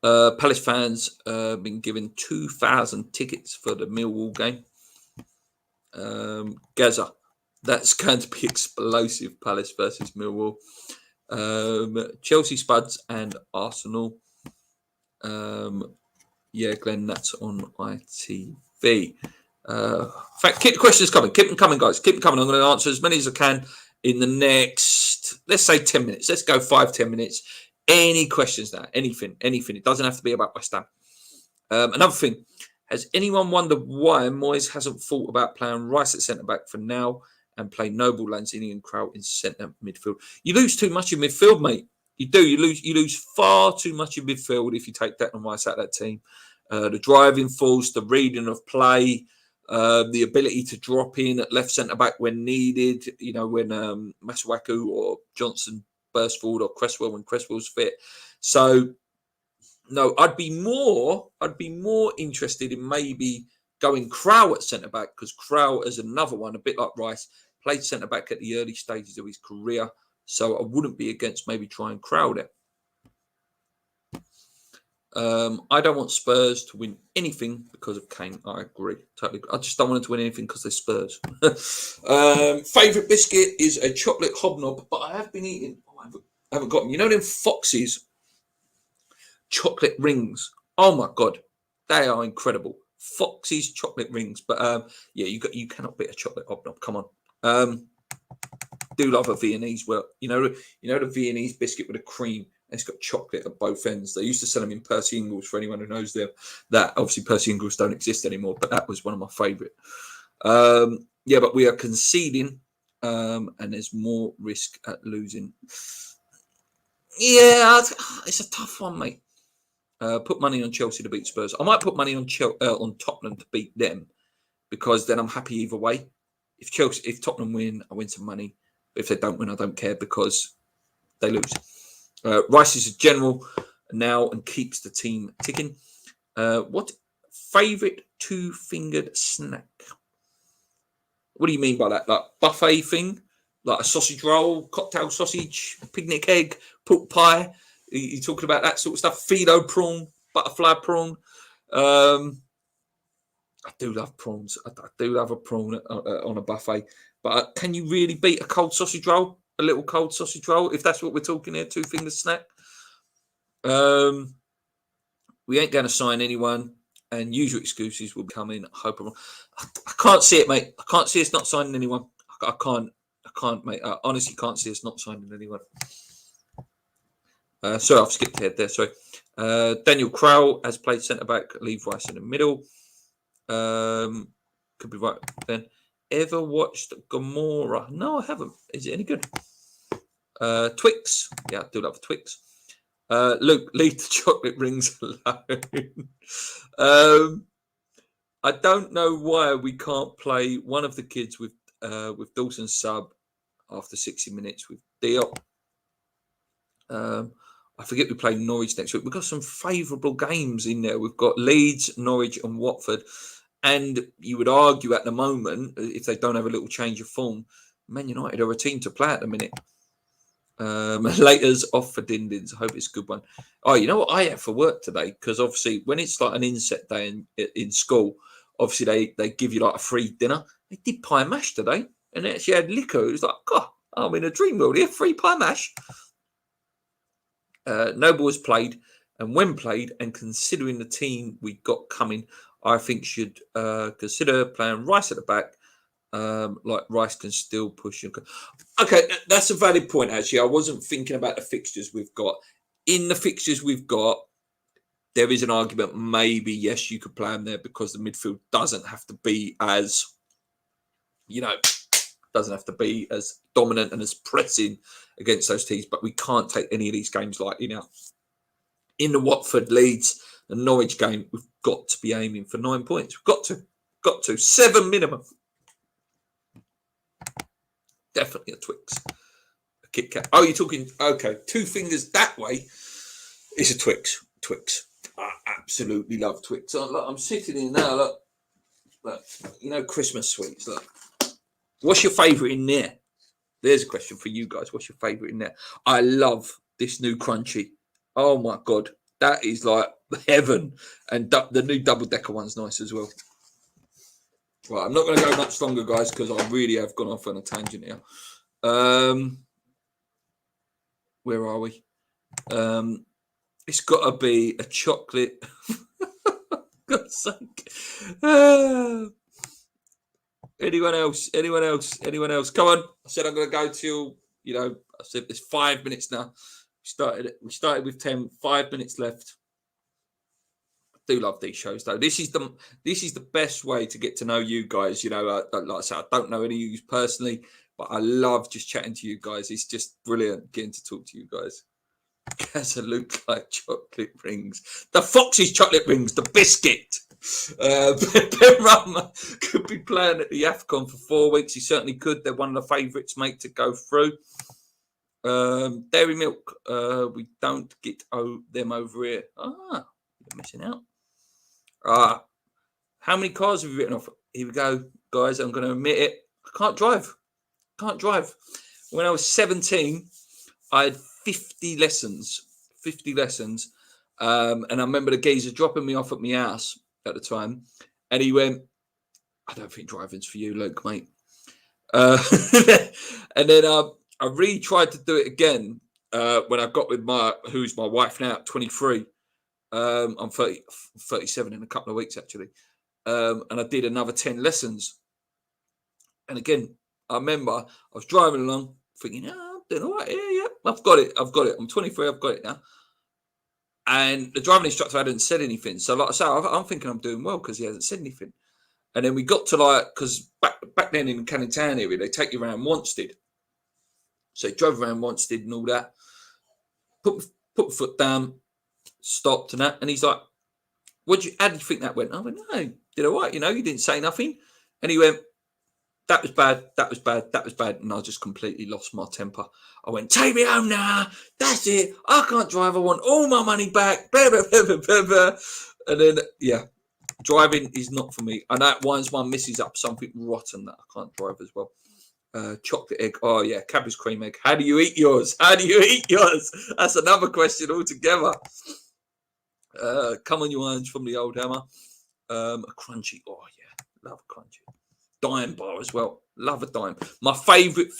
[SPEAKER 1] Palace fans have been given 2,000 tickets for the Millwall game. Gaza, that's going to be explosive. Palace versus Millwall. Chelsea, Spuds, and Arsenal. Glenn, that's on ITV. Keep the questions coming. Keep them coming, guys. Keep them coming. I'm going to answer as many as I can in the next, let's say 10 minutes. Let's go 5-10 minutes. Any questions now? Anything. It doesn't have to be about West Ham. Another thing. Has anyone wondered why Moyes hasn't thought about playing Rice at centre-back for now and play Noble, Lanzini and Kraut in centre midfield? You lose too much in midfield, mate. You do. You lose far too much in midfield if you take Declan Rice out of that team. The driving force, the reading of play, the ability to drop in at left centre-back when needed, when Masuaku or Johnson burst forward, or Cresswell when Cresswell's fit. So no, I'd be more interested in maybe going Crow at centre back, because Crow is another one, a bit like Rice, played centre back at the early stages of his career. So I wouldn't be against maybe trying Crow there. I don't want Spurs to win anything because of Kane. I agree. Totally. I just don't want them to win anything because they're Spurs. Favourite biscuit is a chocolate hobnob, but I have been eating. I haven't got them. You know them Fox's chocolate rings? Oh my God. They are incredible. Fox's chocolate rings. But yeah, you cannot beat a chocolate hobnob. Come on. Do love a Viennese. Well, you know the Viennese biscuit with the cream. It's got chocolate at both ends. They used to sell them in Percy Ingles, for anyone who knows them. That obviously Percy Ingles don't exist anymore, but that was one of my favourite. Yeah, but we are conceding, and there's more risk at losing. Yeah, it's a tough one, mate. Put money on Chelsea to beat Spurs. I might put money on Tottenham to beat them, because then I'm happy either way. If Tottenham win, I win some money. But if they don't win, I don't care, because they lose. Rice is a general now and keeps the team ticking. What favourite two-fingered snack? What do you mean by that? Like buffet thing? Like a sausage roll, cocktail sausage, picnic egg, pork pie? You talking about that sort of stuff? Fido prawn, butterfly prawn. I do love prawns. I do love a prawn on a buffet. But can you really beat a cold sausage roll? A little cold sausage roll, if that's what we're talking here, two-finger snack. We ain't going to sign anyone, and usual excuses will come in. I can't see it, mate. I can't see us not signing anyone. I can't, mate. I honestly can't see us not signing anyone. Sorry, I've skipped ahead there. Sorry. Daniel Crowell has played centre-back, leave Rice in the middle. Could be right then. Ever watched Gomorrah? No, I haven't. Is it any good? Twix. Yeah, I do love Twix. Luke, leave the chocolate rings alone. I don't know why we can't play one of the kids with Dawson sub after 60 minutes with Diop. I forget we play Norwich next week. We've got some favourable games in there. We've got Leeds, Norwich and Watford. And you would argue at the moment, if they don't have a little change of form, Man United are a team to play at the minute. Later's off for Dindins. I hope it's a good one. Oh, you know what I had for work today? Because obviously when it's like an inset day in school, obviously they give you like a free dinner. They did pie mash today. And they actually had liquor. It was like, God, I'm in a dream world here. Free pie mash. Noble has played. And when played, and considering the team we got coming, I think should consider playing Rice at the back. Like Rice can still push. Okay, that's a valid point, actually. I wasn't thinking about the fixtures we've got. In the fixtures we've got, there is an argument, maybe, yes, you could play them there because the midfield doesn't have to be as, doesn't have to be as dominant and as pressing against those teams. But we can't take any of these games lightly now. In the Watford, Leeds and Norwich game, we've got to be aiming for 9 points. We've got to. 7 minimum. Definitely a Twix. A Kit Kat. Oh, you're talking, okay, two fingers that way. It's a Twix. I absolutely love Twix. Look, I'm sitting in now, look, Christmas sweets, look. What's your favourite in there? There's a question for you guys. What's your favourite in there? I love this new crunchy. Oh my God. That is like heaven. And the new double-decker one's nice as well. Right, I'm not going to go much longer, guys, because I really have gone off on a tangent here. Where are we? It's got to be a chocolate. God's sake. Anyone else? Come on. I said I'm going to go till, I said it's 5 minutes now. We started with 10, 5 minutes left. Do love these shows though. This is the best way to get to know you guys. Like I said, I don't know any of you personally, but I love just chatting to you guys. It's just brilliant getting to talk to you guys. Gaza look like chocolate rings. The Fox's chocolate rings, the biscuit. Ben Rama could be playing at the AFCON for 4 weeks. He certainly could. They're one of the favourites, mate, to go through. Dairy milk. We don't get them over here. You're missing out. How many cars have you written off? Here we go, guys. I'm going to admit it. I can't drive. When I was 17, I had 50 lessons. And I remember the geezer dropping me off at my house at the time. And he went, I don't think driving's for you, Luke, mate. And then I really tried to do it again when I got with who's my wife now at 23. I'm 37 in a couple of weeks, actually. And I did another 10 lessons. And again, I remember I was driving along thinking, I'm doing all right. Yeah, I've got it. I'm 23. I've got it now. And the driving instructor hadn't said anything. So like I say, I'm thinking I'm doing well because he hasn't said anything. And then we got to because back then in Canning Town area, they take you around Wanstead. So he drove around Wanstead and all that. Put my foot down, stopped and that. And he's like, how do you think that went? I went, no, did all right. You didn't say nothing. And he went, that was bad. And I just completely lost my temper. I went, take me home now. That's it. I can't drive. I want all my money back. Blah, blah, blah, blah, blah. And then, yeah, driving is not for me. And that winds my missus up something rotten that I can't drive as well. Chocolate egg. Oh, yeah, cabbage cream egg. How do you eat yours? That's another question altogether. Come on, you irons from the old hammer. A crunchy. Oh, yeah, love a crunchy. Dime bar as well. Love a dime. My favourite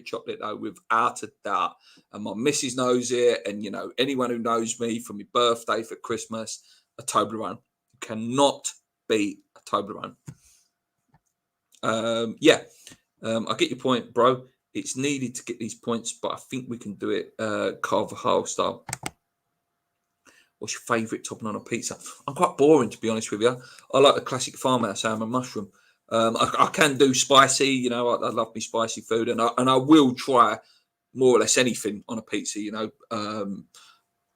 [SPEAKER 1] chocolate, though, without a doubt. And my missus knows it. And, anyone who knows me from my birthday for Christmas, a Toblerone. You cannot beat a Toblerone. I get your point, bro. It's needed to get these points, but I think we can do it Carvajal style. What's your favourite topping on a pizza? I'm quite boring, to be honest with you. I like the classic farmhouse ham and mushroom. I can do spicy. I love me spicy food, and I will try more or less anything on a pizza.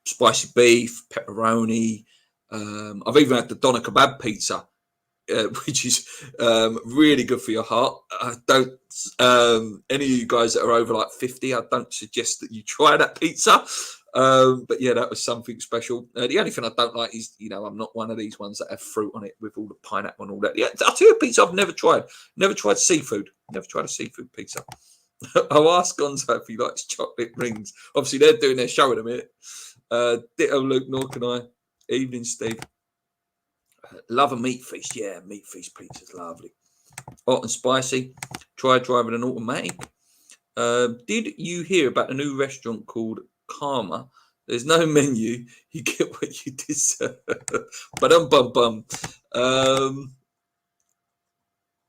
[SPEAKER 1] Spicy beef, pepperoni. I've even had the doner kebab pizza, which is really good for your heart. I don't. Any of you guys that are over like 50, I don't suggest that you try that pizza. But yeah, that was something special. The only thing I don't like is, I'm not one of these ones that have fruit on it with all the pineapple and all that. Yeah, I'll tell you a pizza I've never tried. Never tried seafood. Never tried a seafood pizza. I'll ask Gonzo if he likes chocolate rings. Obviously, they're doing their show in a minute. Ditto, Luke, Nork and I. Evening, Steve. Love a meat feast. Yeah, meat feast pizza's lovely. Hot and spicy. Try driving an automatic. Did you hear about a new restaurant called Karma? There's no menu. You get what you deserve. Bum.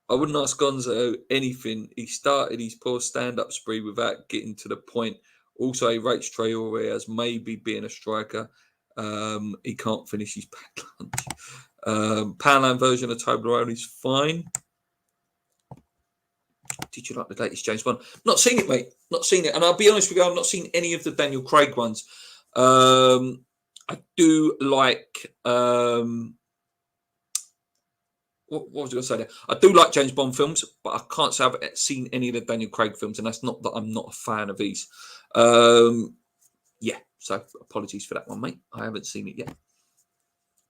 [SPEAKER 1] I wouldn't ask Gonzo anything. He started his poor stand-up spree without getting to the point. Also, he rates Traore as maybe being a striker. He can't finish his packed lunch. Poundland version of Toblerone is fine. Did you like the latest James Bond? Not seen it, mate. Not seen it. And I'll be honest with you, I've not seen any of the Daniel Craig ones. I do like... what was I going to say there? I do like James Bond films, but I can't say I've seen any of the Daniel Craig films, and that's not that I'm not a fan of these. Yeah, so apologies for that one, mate. I haven't seen it yet.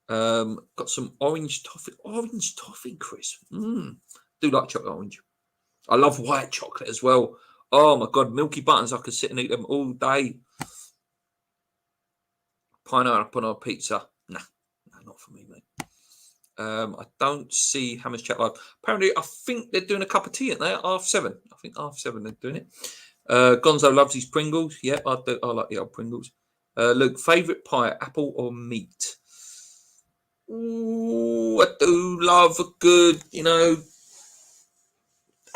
[SPEAKER 1] Got some orange toffee, Chris. Do like chocolate orange. I love white chocolate as well. Oh my God, Milky Buttons, I could sit and eat them all day. Pineapple on a pizza. Nah, not for me, mate. I don't see Hammer's Chat Live. Apparently, I think they're doing a cup of tea at there, 7:30. I think 7:30 they're doing it. Gonzo loves his Pringles. Yeah, I like the old Pringles. Luke, favourite pie, apple or meat? Ooh, I do love a good,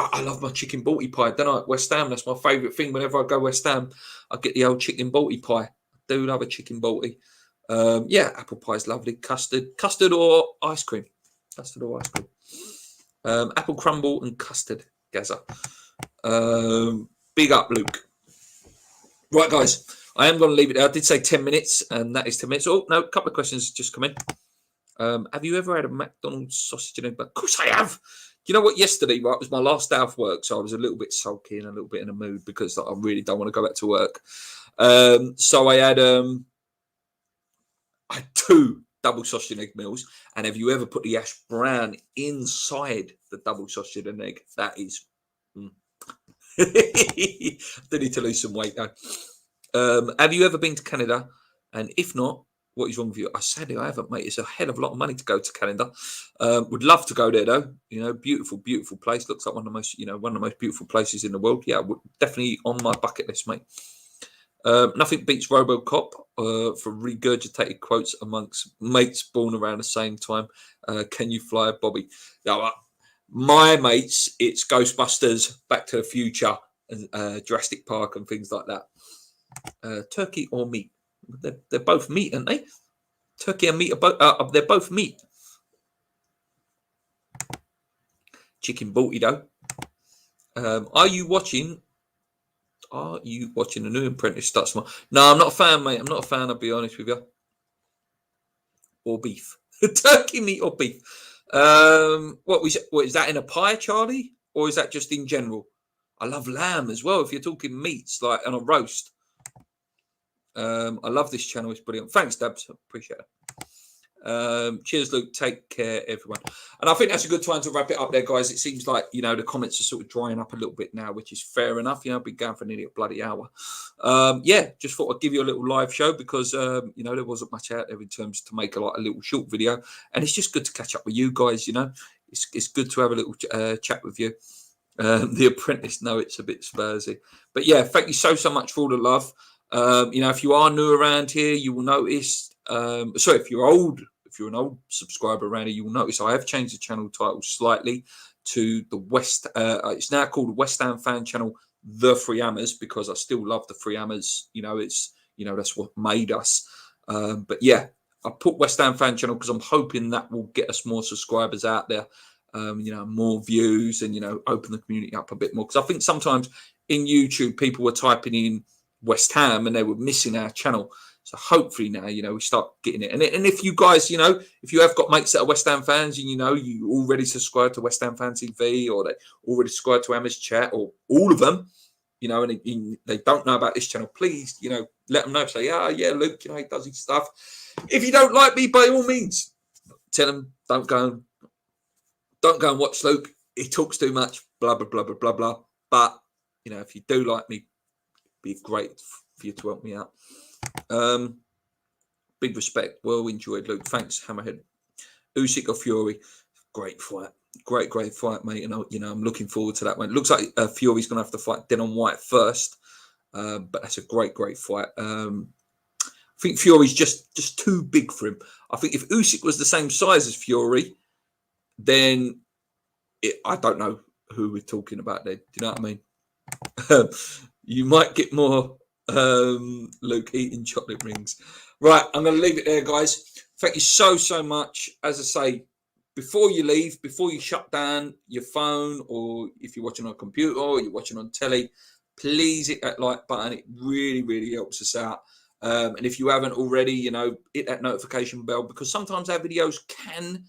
[SPEAKER 1] I love my chicken balti pie. Don't I? West Ham, that's my favourite thing. Whenever I go West Ham, I get the old chicken balti pie. I do love a chicken balti. Yeah, apple pie is lovely. Custard or ice cream. Apple crumble and custard, Gaza. Big up, Luke. Right, guys, I am going to leave it there. I did say 10 minutes, and that is 10 minutes. Oh, no, a couple of questions just come in. Have you ever had a McDonald's sausage and egg? Of course I have. You know what? Yesterday, right, was my last day off work, so I was a little bit sulky and a little bit in a mood because I really don't want to go back to work. So I had 2 double sausage and egg meals. And have you ever put the ash brown inside the double sausage and egg? That is. I do need to lose some weight though. Have you ever been to Canada? And if not, what is wrong with you? I sadly I haven't, mate. It's a hell of a lot of money to go to Canada. Would love to go there though. You know, beautiful, beautiful place. Looks like one of the most, one of the most beautiful places in the world. Yeah, definitely on my bucket list, mate. Nothing beats RoboCop for regurgitated quotes amongst mates born around the same time. Can you fly, Bobby? Now, my mates, it's Ghostbusters, Back to the Future, and Jurassic Park, and things like that. Turkey or meat? They're both meat, aren't they? Turkey and meat are they're both meat. Chicken balti though. Are you watching the new Apprentice start tomorrow? No, I'm not a fan, mate. I'm not a fan, I'll be honest with you. Or beef. Turkey meat or beef. What is that in a pie, Charlie? Or is that just in general? I love lamb as well. If you're talking meats, like on a roast. I love this channel. It's brilliant. Thanks, Dabs. Appreciate it. Cheers, Luke. Take care, everyone. And I think that's a good time to wrap it up there, guys. It seems like, the comments are sort of drying up a little bit now, which is fair enough. I've been going for nearly a bloody hour. Just thought I'd give you a little live show because, there wasn't much out there in terms to make a little short video. And it's just good to catch up with you guys, It's good to have a little chat with you. The Apprentice, no, it's a bit Spursy. But yeah, thank you so much for all the love. If you are new around here, you will notice. If you're an old subscriber around here, you will notice I have changed the channel title slightly to the West. It's now called West Ham Fan Channel, The Free Hammers, because I still love the Free Hammers. That's what made us. But yeah, I put West Ham Fan Channel because I'm hoping that will get us more subscribers out there. More views and open the community up a bit more, because I think sometimes in YouTube people were typing in West Ham and they were missing our channel. So hopefully now, we start getting it. And if you guys, if you have got mates that are West Ham fans and, you already subscribe to West Ham Fan TV, or they already subscribe to Hammers Chat, or all of them, and they don't know about this channel, please, let them know. Say, yeah, Luke, he does his stuff. If you don't like me, by all means, tell them don't go and watch Luke. He talks too much, blah, blah, blah, blah, blah, blah. But, if you do like me, it'd be great for you to help me out. Big respect. Well enjoyed, Luke. Thanks, Hammerhead. Usyk or Fury? Great fight. Great fight, mate. And I'm looking forward to that one. It looks like Fury's going to have to fight Dillian White first. But that's a great fight. I think Fury's just too big for him. I think if Usyk was the same size as Fury, then I don't know who we're talking about there. Do you know what I mean? You might get more Luke eating chocolate rings. Right, I'm going to leave it there, guys. Thank you so much. As I say, before you leave, before you shut down your phone, or if you're watching on a computer or you're watching on telly, please hit that like button. It really helps us out. And if you haven't already, hit that notification bell, because sometimes our videos can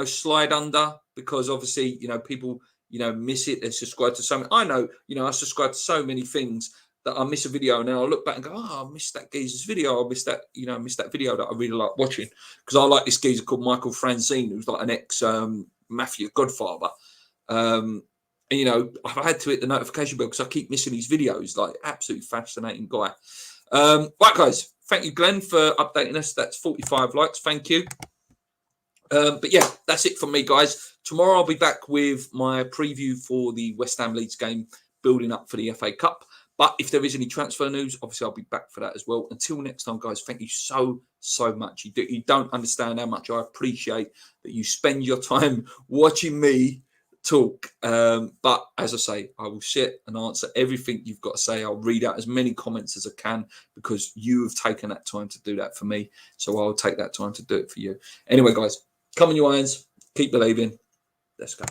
[SPEAKER 1] slide under, because obviously, people, miss it. They subscribe to something. I know, I subscribe to so many things that I miss a video, and then I'll look back and go, I missed that geezer's video. I missed that video that I really like watching, because I like this geezer called Michael Francine, who's like an ex mafia godfather. And, I've had to hit the notification bell because I keep missing these videos. Like, absolutely fascinating guy. Right, guys. Thank you, Glenn, for updating us. That's 45 likes. Thank you. But yeah, that's it from me, guys. Tomorrow I'll be back with my preview for the West Ham Leeds game, building up for the FA Cup. But if there is any transfer news, obviously I'll be back for that as well. Until next time, guys, thank you so much. You don't understand how much I appreciate that you spend your time watching me talk. But as I say, I will sit and answer everything you've got to say. I'll read out as many comments as I can, because you have taken that time to do that for me. So I'll take that time to do it for you. Anyway, guys, come on, you irons. Keep believing. Let's go.